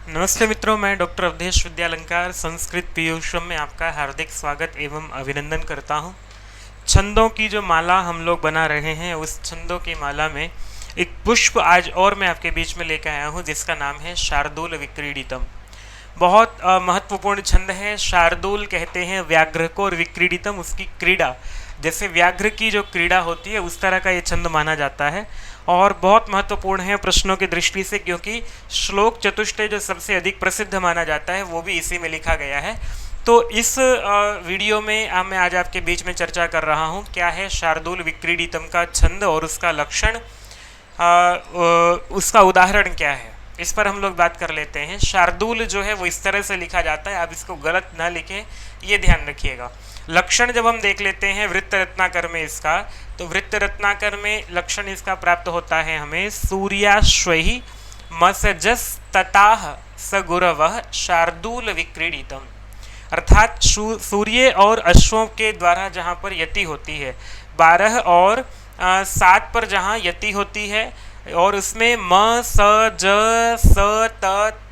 नमस्ते मित्रों, मैं डॉक्टर अवधेश विद्यालंकार संस्कृत पीयूषम में आपका हार्दिक स्वागत एवं अभिनंदन करता हूँ। छंदों की जो माला हम लोग बना रहे हैं, उस छंदों की माला में एक पुष्प आज और मैं आपके बीच में लेकर आया हूँ, जिसका नाम है शार्दूल विक्रीडितम। बहुत महत्वपूर्ण छंद है। शार्दूल कहते हैं व्याघ्र को और विक्रीडितम उसकी क्रीड़ा, जैसे व्याघ्र की जो क्रीड़ा होती है उस तरह का ये छंद माना जाता है और बहुत महत्वपूर्ण है प्रश्नों की दृष्टि से, क्योंकि श्लोक चतुष्टय जो सबसे अधिक प्रसिद्ध माना जाता है वो भी इसी में लिखा गया है। तो इस वीडियो में मैं आज आपके बीच में चर्चा कर रहा हूँ क्या है शार्दूल विक्रीडितम का छंद और उसका लक्षण, उसका उदाहरण क्या है, इस पर हम लोग बात कर लेते हैं। शार्दूल जो है वो इस तरह से लिखा जाता है, आप इसको गलत ना लिखें, ये ध्यान रखिएगा। लक्षण जब हम देख लेते हैं वृत्त रत्नाकर में इसका, तो वृत्त रत्नाकर में लक्षण इसका प्राप्त होता है हमें सूर्याश्वहि मसजस तताह सगुरवः शार्दूल विक्रीडितम। अर्थात सूर्य और अश्वों के द्वारा जहाँ पर यति होती है, 12 और 7 पर जहाँ यति होती है और उसमें म स ज स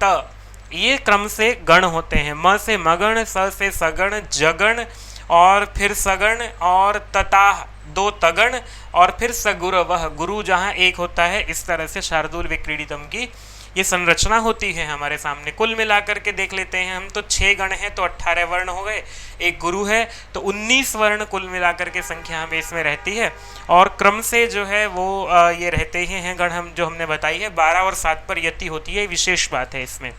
त ये क्रम से गण होते हैं। म से मगण, स से सगण, जगण और फिर सगण और तता 2 तगण और फिर सगुरवः, गुरु जहाँ एक होता है। इस तरह से शार्दूल विक्रीडितम की ये संरचना होती है हमारे सामने। कुल मिलाकर के देख लेते हैं हम, तो 6 गण हैं तो 18 वर्ण हो गए, एक गुरु है तो 19 वर्ण कुल मिलाकर के संख्या हमें इसमें रहती है। और क्रम से जो है वो ये रहते ही हैं गण, हम जो हमने बताई है 12 और 7 पर यति होती है, विशेष बात है इसमें।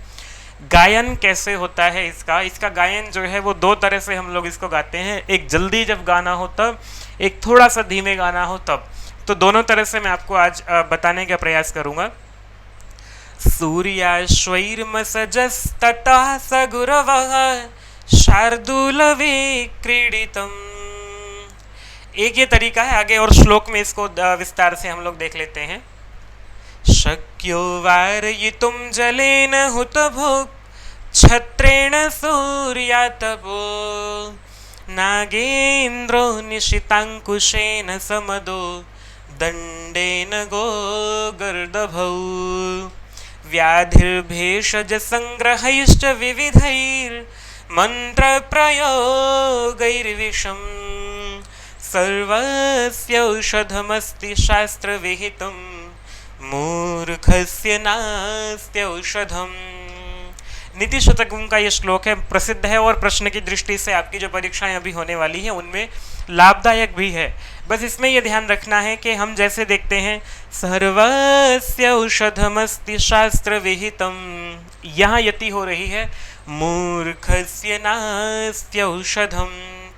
गायन कैसे होता है इसका गायन जो है वो 2 तरह से हम लोग इसको गाते हैं, एक जल्दी जब गाना हो तब, एक थोड़ा सा धीमे गाना हो तब। तो दोनों तरह से मैं आपको आज बताने का प्रयास करूंगा। सूर्याश्वैर्मसजस्ततः सगुरवः शार्दूल विक्रीडितम्। एक ये तरीका है, आगे और श्लोक में इसको विस्तार से हम लोग देख लेते हैं। शक्यो वारयितुं जलेन हुतभुक् छत्रेण सूर्यातपो नागेन्द्रो निशिताङ्कुशेन समदो दण्डेन गोगर्दभौ व्याधिर्भेषज संग्रहैश्च विविधैर्मन्त्रप्रयोगैर्विषम् सर्वस्यौषधमस्ति शास्त्रविहितम् मूर्खस्य नास्त्यौषधम्। नीति शतकम का ये श्लोक है, प्रसिद्ध है और प्रश्न की दृष्टि से आपकी जो परीक्षाएं अभी होने वाली हैं उनमें लाभदायक भी है। बस इसमें यह ध्यान रखना है कि हम जैसे देखते हैं सर्वस्य औषधमस्ति शास्त्र विहितम, यहाँ यति हो रही है मूर्खस्य नास्ति औषधम,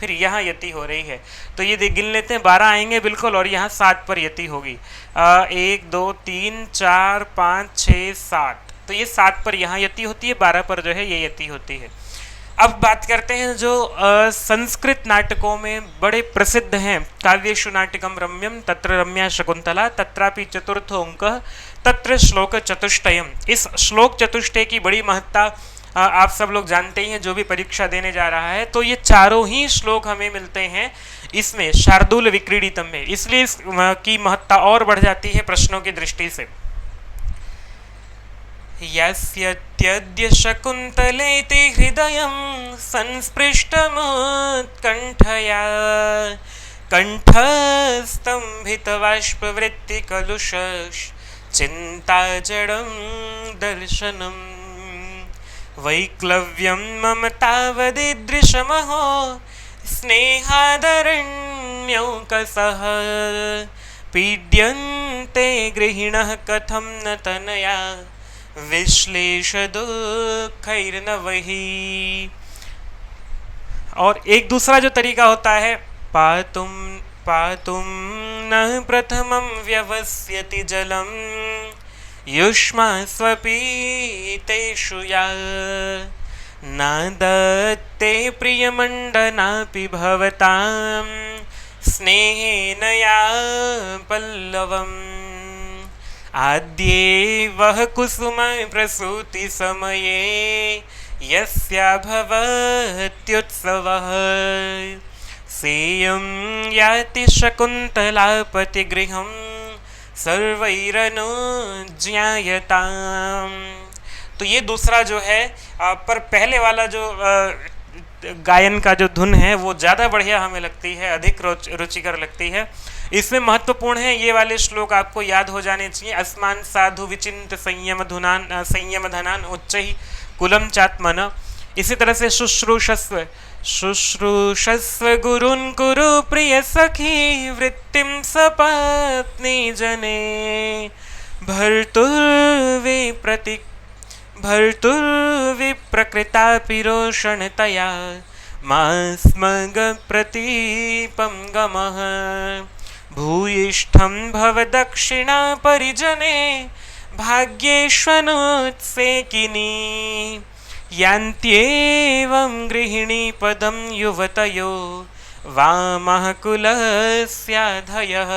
फिर यहाँ यति हो रही है। तो ये गिन लेते हैं, 12 आएंगे बिल्कुल और यहाँ 7 पर यति होगी। 1 2 3 4 5 6 7, तो ये 7 पर यहाँ यति होती है, 12 पर जो है ये यति होती है। अब बात करते हैं जो संस्कृत नाटकों में बड़े प्रसिद्ध हैं। काव्येषु नाटकम रम्यम तत्र रम्या शकुंतला तत्रापि चतुर्थो अंकः तत्र श्लोक चतुष्टयम। इस श्लोक चतुष्टय की बड़ी महत्ता आप सब लोग जानते ही हैं, जो भी परीक्षा देने जा रहा है। तो ये चारों ही श्लोक हमें मिलते हैं इसमें शार्दूल विक्रीडितम में, इसलिए इसकी महत्ता और बढ़ जाती है प्रश्नों की दृष्टि से। यस्यत्यद्य शकुन्तलेति हृदयं संस्पृष्टमुत्कण्ठया कण्ठस्तम्भितबाष्पवृत्तिकलुषः चिन्ताजडं दर्शनम् वैक्लव्यं मम तावदीदृशमहो स्नेहादरण्यौकसः पीड्यन्ते गृहिणः कथं न तनया विश्लेष दुःखैर्न वही। और एक दूसरा जो तरीका होता है, पातुम न प्रथमं व्यवस्यति जलम युष्मा स्वपीतेषु या न दत्ते प्रियमण्डनापि भवतां स्नेहेन या पल्लवम् आद्ये वह कुसुम प्रसूति समये यस्या भवत्युत्सवः सेयं याति शकुन्तलापतिगृहं सर्वैरनुज्ञायताम् तो ये दूसरा जो है पर पहले वाला जो गायन का जो धुन है वो ज़्यादा बढ़िया हमें लगती है, अधिक रुचिकर लगती है। इसमें महत्वपूर्ण है ये वाले श्लोक आपको याद हो जाने चाहिए। अस्मान साधु विचिंत संयम धुनान संयम धनान उच्चैः कुलम चात्मन। इसी तरह से शुश्रूषस्व गुरुन् कुरु प्रिय सखी वृत्तिं सपत्नी जने भर्तुर्विप्रकृता पिरोषणतया मास्मग प्रतीपं गमः भूयिष्ठं भव दक्षिणा परिजने भाग्येष्वनुत्सेकिनी यान्त्येवं गृहिणी पदं युवतयो वामः कुलस्याधयः।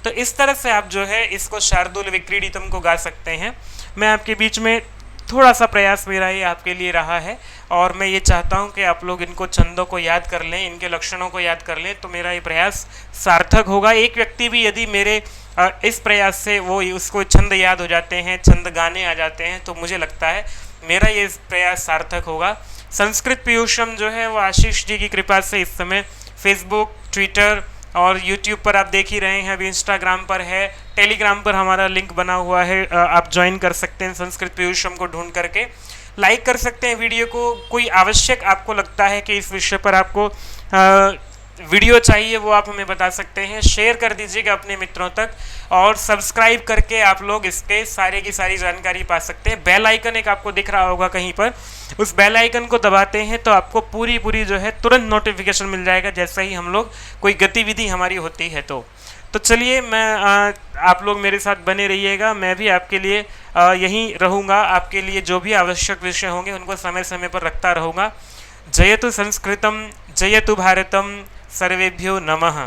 तो इस तरह से आप जो है इसको शार्दूल विक्रीडितम को गा सकते हैं। मैं आपके बीच में थोड़ा सा प्रयास मेरा ये आपके लिए रहा है और मैं ये चाहता हूँ कि आप लोग इनको छंदों को याद कर लें, इनके लक्षणों को याद कर लें, तो मेरा ये प्रयास सार्थक होगा। एक व्यक्ति भी यदि मेरे इस प्रयास से वो उसको छंद याद हो जाते हैं, छंद गाने आ जाते हैं, तो मुझे लगता है मेरा ये प्रयास सार्थक होगा। संस्कृत पीयूषम जो है वो आशीष जी की कृपा से इस समय फेसबुक, ट्विटर और यूट्यूब पर आप देख ही रहे हैं, अभी इंस्टाग्राम पर है, टेलीग्राम पर हमारा लिंक बना हुआ है, आप ज्वाइन कर सकते हैं। संस्कृत पीयूषम को ढूंढ करके लाइक कर सकते हैं वीडियो को। कोई आवश्यक आपको लगता है कि इस विषय पर आपको वीडियो चाहिए, वो आप हमें बता सकते हैं। शेयर कर दीजिएगा अपने मित्रों तक और सब्सक्राइब करके आप लोग इसके सारे की सारी जानकारी पा सकते हैं। बेल आइकन एक आपको दिख रहा होगा कहीं पर, उस बेल आइकन को दबाते हैं तो आपको पूरी जो है तुरंत नोटिफिकेशन मिल जाएगा जैसे ही हम लोग कोई गतिविधि हमारी होती है। तो चलिए मैं आप लोग मेरे साथ बने रहिएगा, मैं भी आपके लिए यहीं रहूँगा। आपके लिए जो भी आवश्यक विषय होंगे उनको समय समय पर रखता रहूँगा। जयतु संस्कृतम, जयतु भारतम, सर्वेभ्यो नमः।